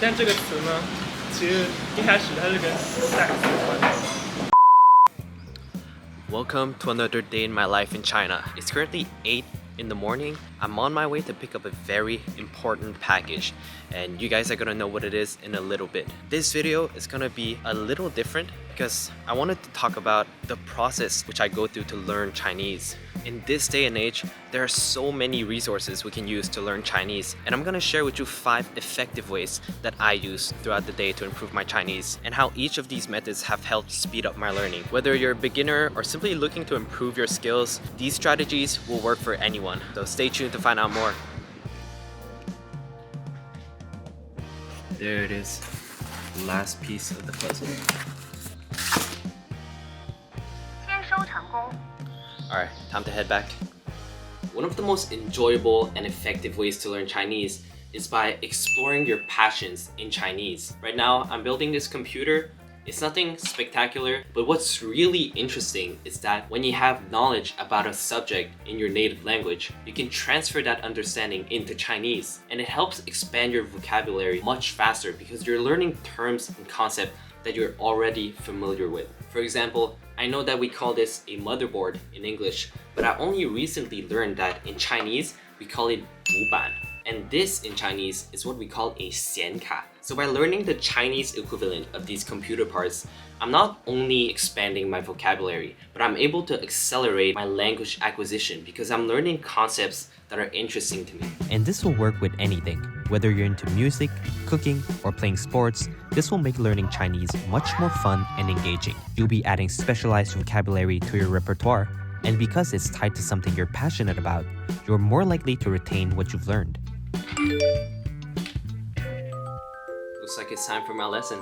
但这个词呢，其实一开始它是跟 sex 有关的。Welcome to another day in my life in China. It's currently 8 in the morning. I'm on my way to pick up a very important package, and you guys are gonna know what it is in a little bit. This video is gonna be a little different because I wanted to talk about the process which I go through to learn Chinese. In this day and age, there are so many resources we can use to learn Chinese, and I'm gonna share with you 5 effective ways that I use throughout the day to improve my Chinese, and how each of these methods have helped speed up my learning. Whether you're a beginner or simply looking to improve your skills, these strategies will work for anyone, so stay tuned to find out more. There it is, the last piece of the puzzle. Alright, time to head back. One of the most enjoyable and effective ways to learn Chinese is by exploring your passions in Chinese. Right now, I'm building this computer. It's nothing spectacular, but what's really interesting is that when you have knowledge about a subject in your native language, you can transfer that understanding into Chinese, and it helps expand your vocabulary much faster because you're learning terms and concepts that you're already familiar with. For example, I know that we call this a motherboard in English, but I only recently learned that in Chinese, we call it 主板. And this in Chinese is what we call a 显卡. So by learning the Chinese equivalent of these computer parts, I'm not only expanding my vocabulary, but I'm able to accelerate my language acquisition because I'm learning concepts that are interesting to me. And this will work with anything. Whether you're into music, cooking, or playing sports, this will make learning Chinese much more fun and engaging. You'll be adding specialized vocabulary to your repertoire, and because it's tied to something you're passionate about, you're more likely to retain what you've learned. Looks like it's time for my lesson.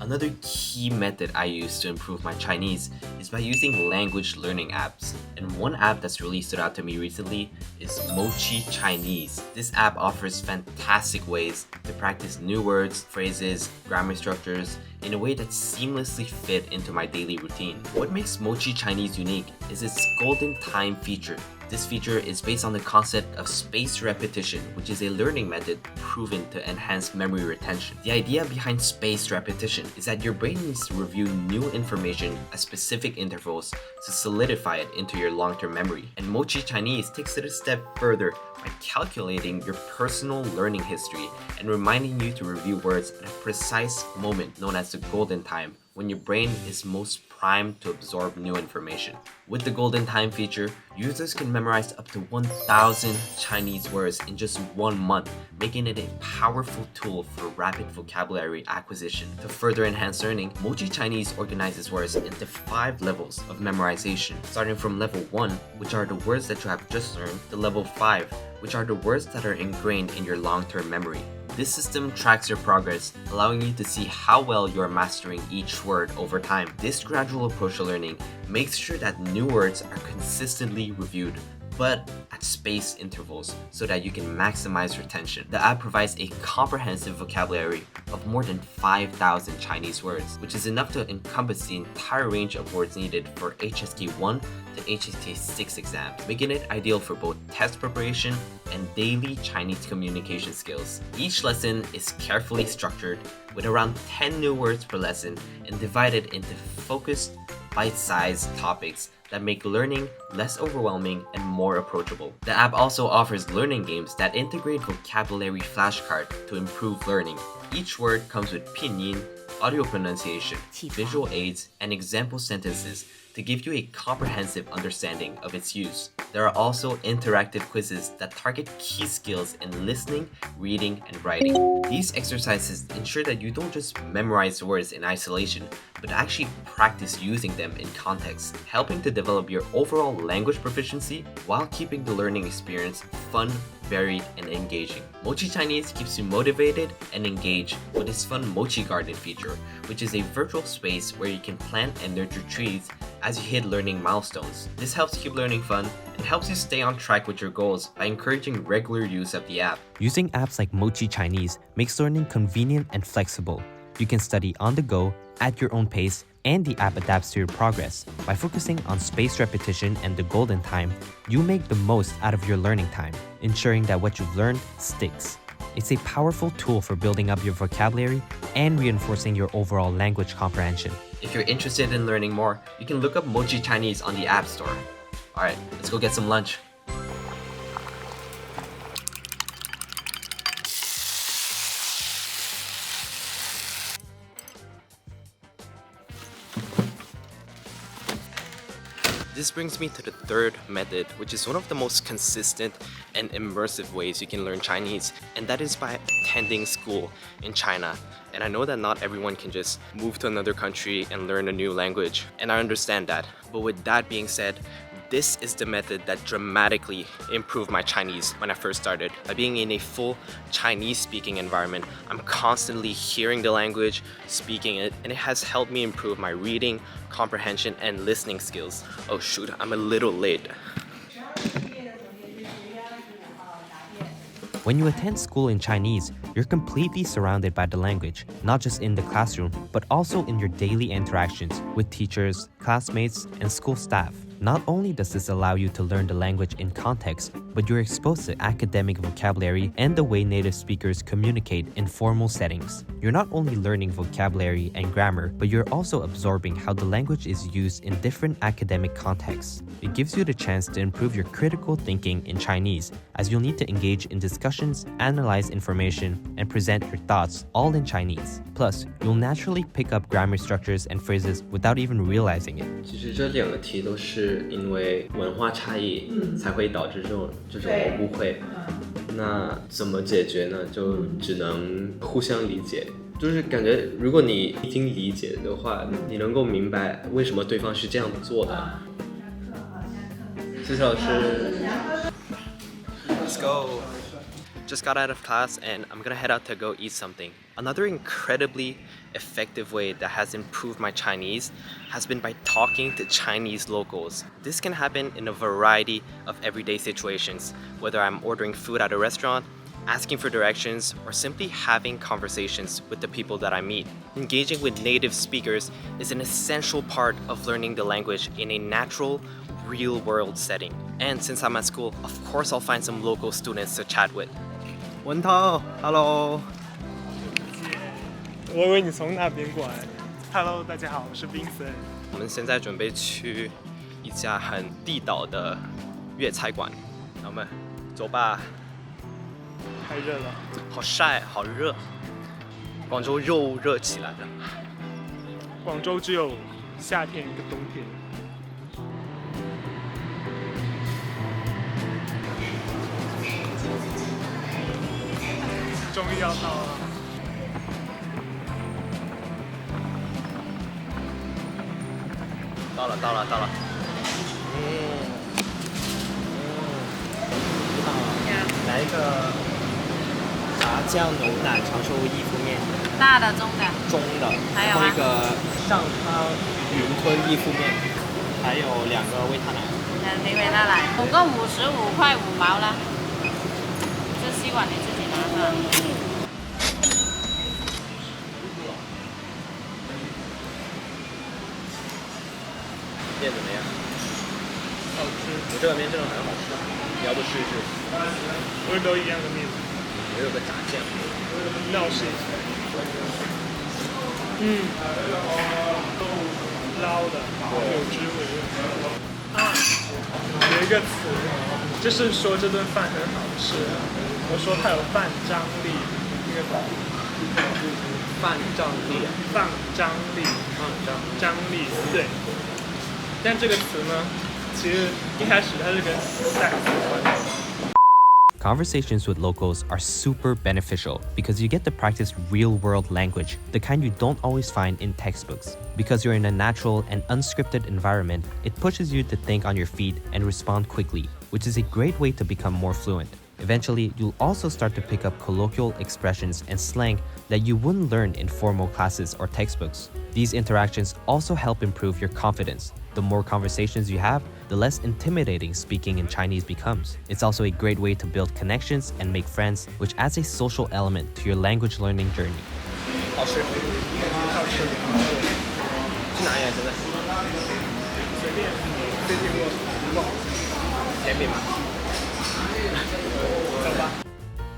Another key method I use to improve my Chinese is by using language learning apps. And one app that's really stood out to me recently is Mochi Chinese. This app offers fantastic ways to practice new words, phrases, grammar structures in a way that seamlessly fit into my daily routine. What makes Mochi Chinese unique is its golden time feature. This feature is based on the concept of spaced repetition, which is a learning method proven to enhance memory retention. The idea behind spaced repetition is that your brain needs to review new information at specific intervals to solidify it into your long-term memory. And Mochi Chinese takes it a step further by calculating your personal learning history and reminding you to review words at a precise moment known as the golden time, when your brain is most primed to absorb new information. With the golden time feature, users can memorize up to 1,000 Chinese words in just 1 month, making it a powerful tool for rapid vocabulary acquisition. To further enhance learning, Mochi Chinese organizes words into 5 levels of memorization, starting from level 1, which are the words that you have just learned, to level 5, which are the words that are ingrained in your long-term memory. This system tracks your progress, allowing you to see how well you are mastering each word over time. This gradual approach to learning makes sure that new words are consistently reviewed, but at spaced intervals so that you can maximize retention. The app provides a comprehensive vocabulary of more than 5,000 Chinese words, which is enough to encompass the entire range of words needed for HSK 1 to HSK 6 exams, making it ideal for both test preparation and daily Chinese communication skills. Each lesson is carefully structured with around 10 new words per lesson and divided into focused, bite-sized topics that make learning less overwhelming and more approachable. The app also offers learning games that integrate vocabulary flashcards to improve learning. Each word comes with pinyin, audio pronunciation, visual aids, and example sentences to give you a comprehensive understanding of its use. There are also interactive quizzes that target key skills in listening, reading, and writing. These exercises ensure that you don't just memorize words in isolation, but actually practice using them in context, helping to develop your overall language proficiency while keeping the learning experience fun, varied, and engaging. Mochi Chinese keeps you motivated and engaged with its fun Mochi Garden feature, which is a virtual space where you can plant and nurture trees as you hit learning milestones. This helps keep learning fun and helps you stay on track with your goals by encouraging regular use of the app. Using apps like Mochi Chinese makes learning convenient and flexible. You can study on the go, at your own pace, and the app adapts to your progress. By focusing on spaced repetition and the golden time, you make the most out of your learning time, ensuring that what you've learned sticks. It's a powerful tool for building up your vocabulary and reinforcing your overall language comprehension. If you're interested in learning more, you can look up Mochi Chinese on the App Store. Alright, let's go get some lunch. This brings me to the third method, which is one of the most consistent and immersive ways you can learn Chinese, and that is by attending school in China. And I know that not everyone can just move to another country and learn a new language, and I understand that. But with that being said, this is the method that dramatically improved my Chinese when I first started. By being in a full Chinese-speaking environment, I'm constantly hearing the language, speaking it, and it has helped me improve my reading, comprehension, and listening skills. Oh shoot, I'm a little late. When you attend school in Chinese, you're completely surrounded by the language, not just in the classroom, but also in your daily interactions with teachers, classmates, and school staff. Not only does this allow you to learn the language in context, but you're exposed to academic vocabulary and the way native speakers communicate in formal settings. You're not only learning vocabulary and grammar, but you're also absorbing how the language is used in different academic contexts. It gives you the chance to improve your critical thinking in Chinese, as you'll need to engage in discussions, analyze information, and present your thoughts all in Chinese. Plus, you'll naturally pick up grammar structures and phrases without even realizing it. 其实这两个题都是因为文化差异才会导致这种误会。那怎么解决呢？就只能互相理解。就是感觉，如果你已经理解的话，你能够明白为什么对方是这样做的。谢谢老师。Let's go. Just got out of class and I'm gonna head out to go eat something. Another incredibly effective way that has improved my Chinese has been by talking to Chinese locals. This can happen in a variety of everyday situations, whether I'm ordering food at a restaurant, asking for directions, or simply having conversations with the people that I meet. Engaging with native speakers is an essential part of learning the language in a natural, real-world setting. And since I'm at school, of course I'll find some local students to chat with. 文涛 ，Hello。我以为你从那边过来。Hello， 大家好，我是 Vincent。我们现在准备去一家很地道的粤菜馆，那我们走吧。太热了，好晒，好热。广州又热起来了。广州只有夏天跟冬天。终于要到了。到了。来一个炸酱牛腩长寿意粉面，大的、中的，中的，还有然后一个上汤云吞意粉面，还有2个维他奶。你维他奶，总共55块5毛啦。这吸管你自己拿上。面怎么样？好吃。我这碗面真的很好吃，你要不试一试？不是都一样的面。我有个炸酱。那我试一下。捞的，有汁味。有一个词，就是说这顿饭很好吃。我说它有饭张力，那个饭张力，张力，对。但这个词呢，其实一开始它是跟 sex 有关的。Conversations with locals are super beneficial because you get to practice real-world language, the kind you don't always find in textbooks. Because you're in a natural and unscripted environment, it pushes you to think on your feet and respond quickly, which is a great way to become more fluent. Eventually, you'll also start to pick up colloquial expressions and slang that you wouldn't learn in formal classes or textbooks. These interactions also help improve your confidence. The more conversations you have, the less intimidating speaking in Chinese becomes. It's also a great way to build connections and make friends, which adds a social element to your language learning journey. 好吃。去哪里啊？现在？随便，最近我甜品吗？走吧。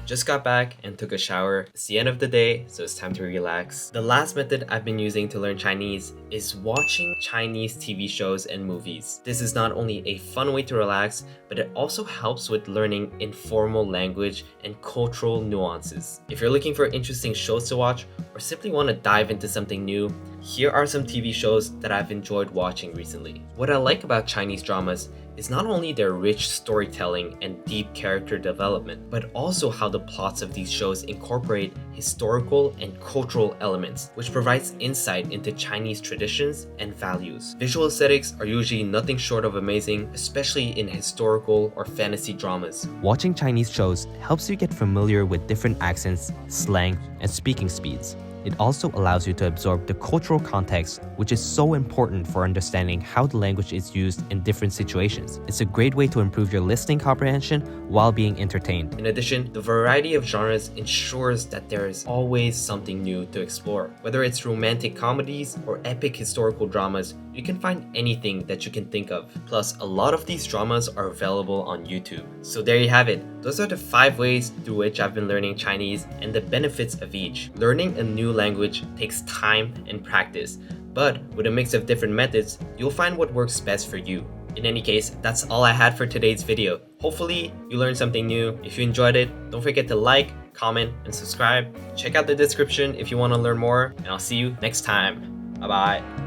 Just got back and took a shower. It's the end of the day, so it's time to relax. The last method I've been using to learn Chinese is watching Chinese TV shows and movies. This is not only a fun way to relax, but it also helps with learning informal language and cultural nuances. If you're looking for interesting shows to watch or simply want to dive into something new, here are some TV shows that I've enjoyed watching recently. What I like about Chinese dramas is not only their rich storytelling and deep character development, but also how the plots of these shows incorporate historical and cultural elements, which provides insight into Chinese traditions and values. Visual aesthetics are usually nothing short of amazing, especially in historical or fantasy dramas. Watching Chinese shows helps you get familiar with different accents, slang, and speaking speeds. It also allows you to absorb the cultural context, which is so important for understanding how the language is used in different situations. It's a great way to improve your listening comprehension while being entertained. In addition, the variety of genres ensures that there is always something new to explore. Whether it's romantic comedies or epic historical dramas, you can find anything that you can think of. Plus, a lot of these dramas are available on YouTube. So there you have it. Those are the 5 ways through which I've been learning Chinese and the benefits of each. Learning a new language takes time and practice, but with a mix of different methods, you'll find what works best for you. In any case, that's all I had for today's video. Hopefully, you learned something new. If you enjoyed it, don't forget to like, comment, and subscribe. Check out the description if you want to learn more, and I'll see you next time. Bye-bye.